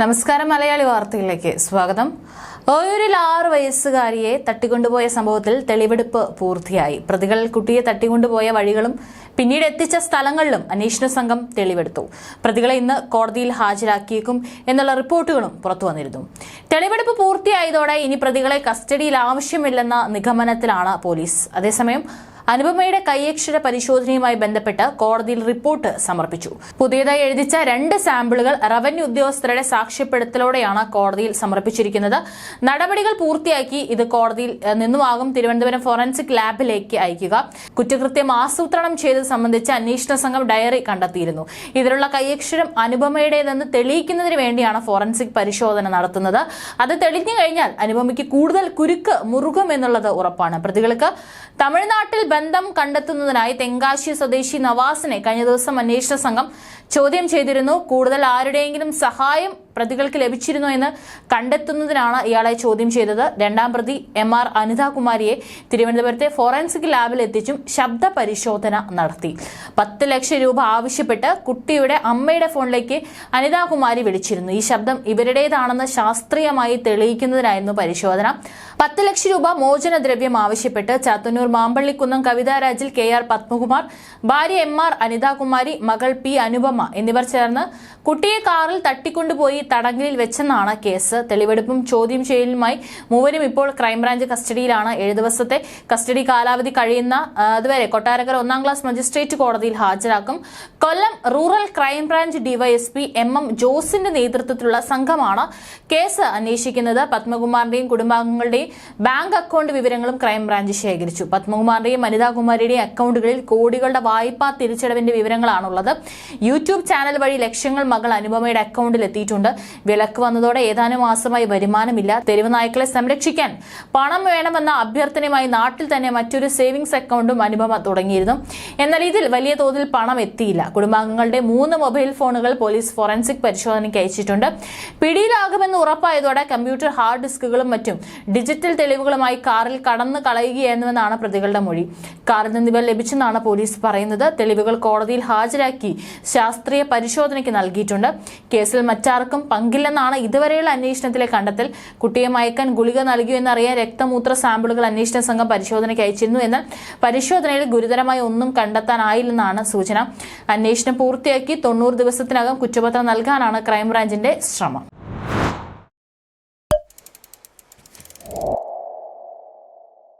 നമസ്കാരം. മലയാളി വാർത്തയിലേക്ക് സ്വാഗതം. ഓയൂരിൽ 6 വയസ്സുകാരിയെ തട്ടിക്കൊണ്ടുപോയ സംഭവത്തിൽ തെളിവെടുപ്പ് പൂർത്തിയായി. പ്രതികൾ കുട്ടിയെ തട്ടിക്കൊണ്ടുപോയ വഴികളും പിന്നീട് എത്തിച്ച സ്ഥലങ്ങളിലും അന്വേഷണ സംഘം തെളിവെടുത്തു. പ്രതികളെ ഇന്ന് കോടതിയിൽ ഹാജരാക്കിയേക്കും എന്നുള്ള റിപ്പോർട്ടുകളും പുറത്തുവന്നിരുന്നു. തെളിവെടുപ്പ് പൂർത്തിയായതോടെ ഇനി പ്രതികളെ കസ്റ്റഡിയിൽ ആവശ്യമില്ലെന്ന നിഗമനത്തിലാണ് പോലീസ്. അതേസമയം അനുപമയുടെ കൈയക്ഷര പരിശോധനയുമായി ബന്ധപ്പെട്ട് കോടതിയിൽ റിപ്പോർട്ട് സമർപ്പിച്ചു. പുതിയതായി എഴുതിച്ച 2 സാമ്പിളുകൾ റവന്യൂ ഉദ്യോഗസ്ഥരുടെ സാക്ഷ്യപ്പെടുത്തലോടെയാണ് കോടതിയിൽ സമർപ്പിച്ചിരിക്കുന്നത്. നടപടികൾ പൂർത്തിയാക്കി ഇത് കോടതിയിൽ നിന്നുമാകും തിരുവനന്തപുരം ഫോറൻസിക് ലാബിലേക്ക് അയക്കുക. കുറ്റകൃത്യം ആസൂത്രണം ചെയ്തത് സംബന്ധിച്ച് അന്വേഷണ സംഘം ഡയറി കണ്ടെത്തിയിരുന്നു. ഇതിലുള്ള കൈയക്ഷരം അനുപമയുടേതെന്ന് തെളിയിക്കുന്നതിന് വേണ്ടിയാണ് ഫോറൻസിക് പരിശോധന നടത്തുന്നത്. അത് തെളിഞ്ഞു കഴിഞ്ഞാൽ അനുപമയ്ക്ക് കൂടുതൽ കുരുക്ക് മുറുകുമെന്നുള്ളത് ഉറപ്പാണ്. പ്രതികൾക്ക് തമിഴ്നാട്ടിൽ ബന്ധം കണ്ടെത്തുന്നതിനായി തെങ്കാശി സ്വദേശി നവാസിനെ കഴിഞ്ഞ ദിവസം അന്വേഷണ സംഘം ചോദ്യം ചെയ്തിരുന്നു. കൂടുതൽ ആരുടെയെങ്കിലും സഹായം പ്രതികൾക്ക് ലഭിച്ചിരുന്നോ എന്ന് കണ്ടെത്തുന്നതിനാണ് ഇയാളെ ചോദ്യം ചെയ്തത്. 2ാം പ്രതി MR അനിതാകുമാരിയെ തിരുവനന്തപുരത്തെ ഫോറൻസിക് ലാബിൽ എത്തിച്ചും ശബ്ദ പരിശോധന നടത്തി. 10 ലക്ഷം രൂപ ആവശ്യപ്പെട്ട് കുട്ടിയുടെ അമ്മയുടെ ഫോണിലേക്ക് അനിതാകുമാരി വിളിച്ചിരുന്നു. ഈ ശബ്ദം ഇവരുടേതാണെന്ന് ശാസ്ത്രീയമായി തെളിയിക്കുന്നതിനായിരുന്നു പരിശോധന. 10 ലക്ഷം രൂപ മോചനദ്രവ്യം ആവശ്യപ്പെട്ട് ചാത്തന്നൂർ മാമ്പള്ളിക്കുന്നം കവിതാരാജിൽ KR പത്മകുമാർ, ഭാര്യ MR അനിതാകുമാരി, മകൾ P അനുപമ എന്നിവർ ചേർന്ന് കുട്ടിയെ കാറിൽ തട്ടിക്കൊണ്ടുപോയി തടങ്കലിൽ വെച്ചെന്നാണ് കേസ്. തെളിവെടുപ്പും ചോദ്യം ചെയ്യലുമായി മൂവരും ഇപ്പോൾ ക്രൈംബ്രാഞ്ച് കസ്റ്റഡിയിലാണ്. 7 ദിവസത്തെ കസ്റ്റഡി കാലാവധി കഴിയുന്ന അതുവരെ കൊട്ടാരക്കര 1ാം ക്ലാസ് മജിസ്ട്രേറ്റ് കോടതിയിൽ ഹാജരാക്കും. കൊല്ലം റൂറൽ ക്രൈംബ്രാഞ്ച് DYSP MM ജോസിന്റെ നേതൃത്വത്തിലുള്ള സംഘമാണ് കേസ് അന്വേഷിക്കുന്നത്. പത്മകുമാറിന്റെയും കുടുംബാംഗങ്ങളുടെയും ബാങ്ക് അക്കൗണ്ട് വിവരങ്ങളും ക്രൈംബ്രാഞ്ച് ശേഖരിച്ചു. പത്മകുമാറിന്റെയും അനിതാകുമാരിയുടെയും അക്കൗണ്ടുകളിൽ കോടികളുടെ വായ്പാ തിരിച്ചടവിന്റെ വിവരങ്ങളാണുള്ളത്. യൂട്യൂബ് ചാനൽ വഴി ലക്ഷങ്ങൾ മകൾ അനുപമയുടെ അക്കൗണ്ടിൽ എത്തിയിട്ടുണ്ട്. വിലക്ക് വന്നതോടെ ഏതാനും മാസമായി വരുമാനമില്ല. തെരുവ് നായ്ക്കളെ സംരക്ഷിക്കാൻ പണം വേണമെന്ന അഭ്യർത്ഥനയുമായി നാട്ടിൽ തന്നെ മറ്റൊരു സേവിങ്സ് അക്കൗണ്ടും അനുപമ തുടങ്ങിയിരുന്നു. എന്നാൽ ഇതിൽ വലിയ തോതിൽ പണം എത്തിയില്ല. കുടുംബാംഗങ്ങളുടെ 3 മൊബൈൽ ഫോണുകൾ പോലീസ് ഫോറൻസിക് പരിശോധനയ്ക്ക് അയച്ചിട്ടുണ്ട്. പിടിയിലാകുമെന്ന് ഉറപ്പായതോടെ കമ്പ്യൂട്ടർ ഹാർഡ് ഡിസ്കുകളും മറ്റും ഡിജിറ്റൽ തെളിവുകളുമായി കാറിൽ കടന്നു കളയുകയായിരുന്നുവെന്നാണ് പ്രതികളുടെ മൊഴി. കാറിൽ നിന്ന് ഇവ ലഭിച്ചെന്നാണ് പോലീസ് പറയുന്നത്. തെളിവുകൾ കോടതിയിൽ ഹാജരാക്കി ശാസ്ത്രീയ പരിശോധനയ്ക്ക് നൽകിയിട്ടുണ്ട്. കേസിൽ മറ്റാർക്കും പങ്കില്ലെന്നാണ് ഇതുവരെയുള്ള അന്വേഷണത്തിലെ കണ്ടെത്തൽ. കുട്ടിയെ മയക്കാൻ ഗുളിക നൽകിയോ എന്നറിയാൻ രക്തമൂത്ര സാമ്പിളുകൾ അന്വേഷണ സംഘം പരിശോധനയ്ക്ക് അയച്ചിരുന്നു. എന്നാൽ പരിശോധനയിൽ ഗുരുതരമായി ഒന്നും കണ്ടെത്താനായില്ലെന്നാണ് സൂചന. അന്വേഷണം പൂർത്തിയാക്കി 90 ദിവസത്തിനകം കുറ്റപത്രം നൽകാനാണ് ക്രൈംബ്രാഞ്ചിന്റെ ശ്രമം.